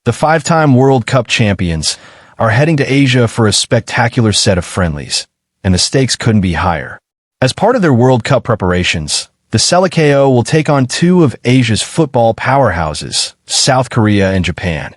The five-time World Cup champions are heading to Asia for a spectacular set of friendlies, and the stakes couldn't be higher. As part of their World Cup preparations, the Seleção will take on two of Asia's football powerhouses, South Korea and Japan,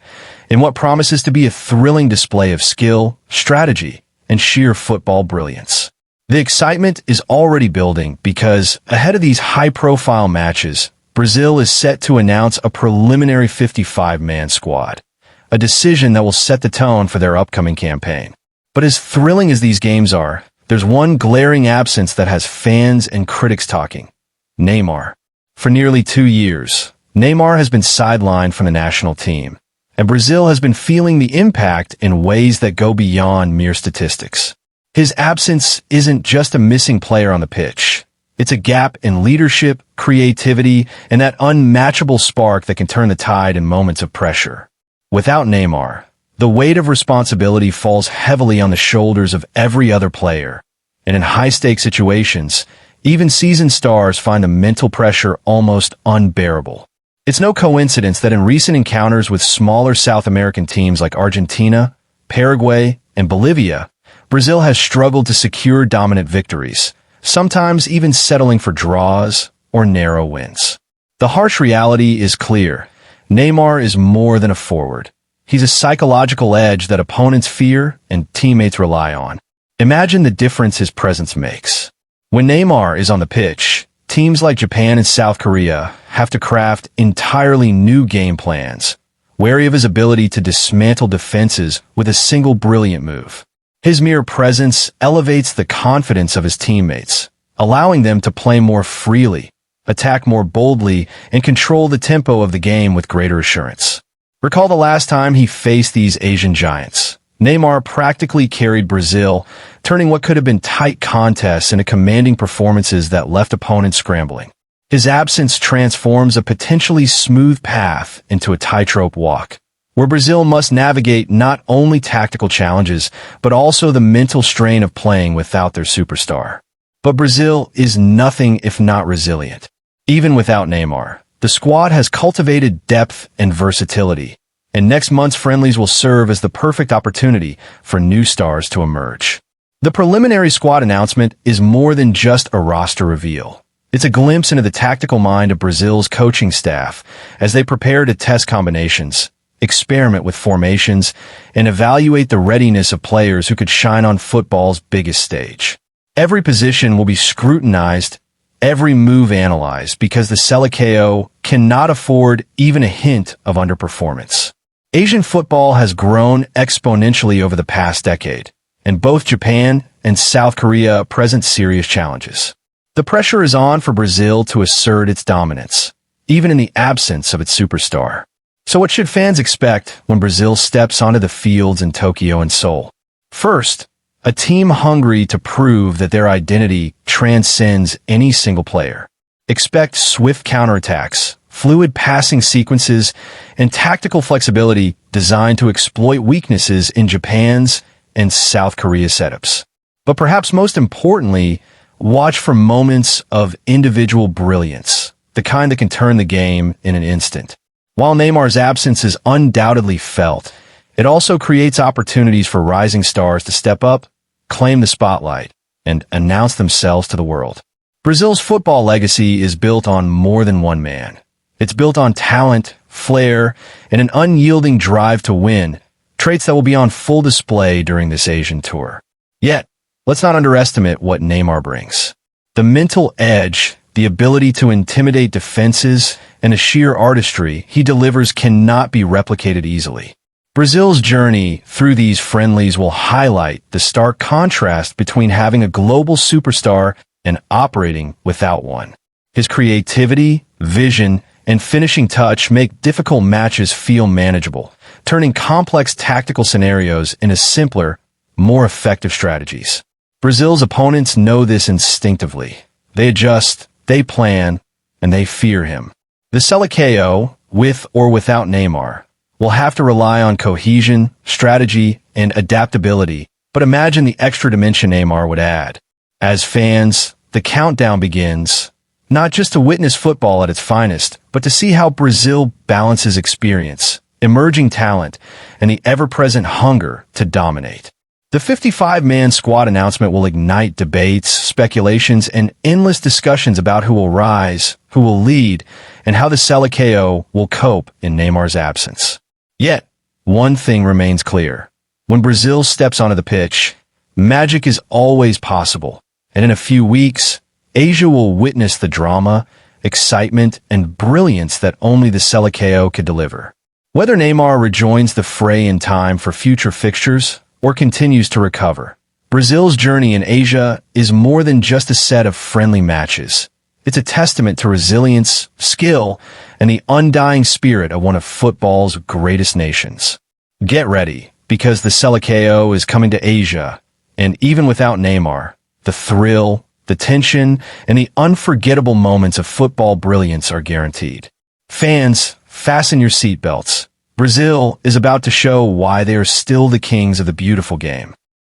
in what promises to be a thrilling display of skill, strategy, and sheer football brilliance. The excitement is already building because, ahead of these high-profile matches, Brazil is set to announce a preliminary 55-man squad, a decision that will set the tone for their upcoming campaign. But as thrilling as these games are, there's one glaring absence that has fans and critics talking: Neymar. For nearly 2 years, Neymar has been sidelined from the national team, and Brazil has been feeling the impact in ways that go beyond mere statistics. His absence isn't just a missing player on the pitch. It's a gap in leadership, creativity, and that unmatchable spark that can turn the tide in moments of pressure. Without Neymar, the weight of responsibility falls heavily on the shoulders of every other player, and in high-stakes situations, even seasoned stars find the mental pressure almost unbearable. It's no coincidence that in recent encounters with smaller South American teams like Argentina, Paraguay, and Bolivia, Brazil has struggled to secure dominant victories, sometimes even settling for draws or narrow wins. The harsh reality is clear. Neymar is more than a forward. He's a psychological edge that opponents fear and teammates rely on. Imagine the difference his presence makes. When Neymar is on the pitch, teams like Japan and South Korea have to craft entirely new game plans, wary of his ability to dismantle defenses with a single brilliant move. His mere presence elevates the confidence of his teammates, allowing them to play more freely, attack more boldly, and control the tempo of the game with greater assurance. Recall the last time he faced these Asian giants. Neymar practically carried Brazil, turning what could have been tight contests into commanding performances that left opponents scrambling. His absence transforms a potentially smooth path into a tightrope walk, where Brazil must navigate not only tactical challenges, but also the mental strain of playing without their superstar. But Brazil is nothing if not resilient. Even without Neymar, the squad has cultivated depth and versatility, and next month's friendlies will serve as the perfect opportunity for new stars to emerge. The preliminary squad announcement is more than just a roster reveal. It's a glimpse into the tactical mind of Brazil's coaching staff as they prepare to test combinations, experiment with formations, and evaluate the readiness of players who could shine on football's biggest stage. Every position will be scrutinized, every move analyzed, because the Seleção cannot afford even a hint of underperformance. Asian football has grown exponentially over the past decade, and both Japan and South Korea present serious challenges. The pressure is on for Brazil to assert its dominance, even in the absence of its superstar. So what should fans expect when Brazil steps onto the fields in Tokyo and Seoul? First, a team hungry to prove that their identity transcends any single player. Expect swift counterattacks, fluid passing sequences, and tactical flexibility designed to exploit weaknesses in Japan's and South Korea's setups. But perhaps most importantly, watch for moments of individual brilliance, the kind that can turn the game in an instant. While Neymar's absence is undoubtedly felt, it also creates opportunities for rising stars to step up, claim the spotlight, and announce themselves to the world. Brazil's football legacy is built on more than one man. It's built on talent, flair, and an unyielding drive to win, traits that will be on full display during this Asian tour. Yet, let's not underestimate what Neymar brings. The mental edge, the ability to intimidate defenses, and the sheer artistry he delivers cannot be replicated easily. Brazil's journey through these friendlies will highlight the stark contrast between having a global superstar and operating without one. His creativity, vision, and finishing touch make difficult matches feel manageable, turning complex tactical scenarios into simpler, more effective strategies. Brazil's opponents know this instinctively. They adjust, they plan, and they fear him. The Seleção, with or without Neymar, will have to rely on cohesion, strategy, and adaptability, but imagine the extra dimension Neymar would add. As fans, the countdown begins, not just to witness football at its finest, but to see how Brazil balances experience, emerging talent, and the ever-present hunger to dominate. The 55-man squad announcement will ignite debates, speculations, and endless discussions about who will rise, who will lead, and how the Seleção will cope in Neymar's absence. Yet, one thing remains clear. When Brazil steps onto the pitch, magic is always possible, and in a few weeks, Asia will witness the drama, excitement, and brilliance that only the Seleção could deliver. Whether Neymar rejoins the fray in time for future fixtures or continues to recover, Brazil's journey in Asia is more than just a set of friendly matches. It's a testament to resilience, skill, and the undying spirit of one of football's greatest nations. Get ready, because the Seleção is coming to Asia, and even without Neymar, the thrill, the tension, and the unforgettable moments of football brilliance are guaranteed. Fans, fasten your seatbelts. Brazil is about to show why they are still the kings of the beautiful game.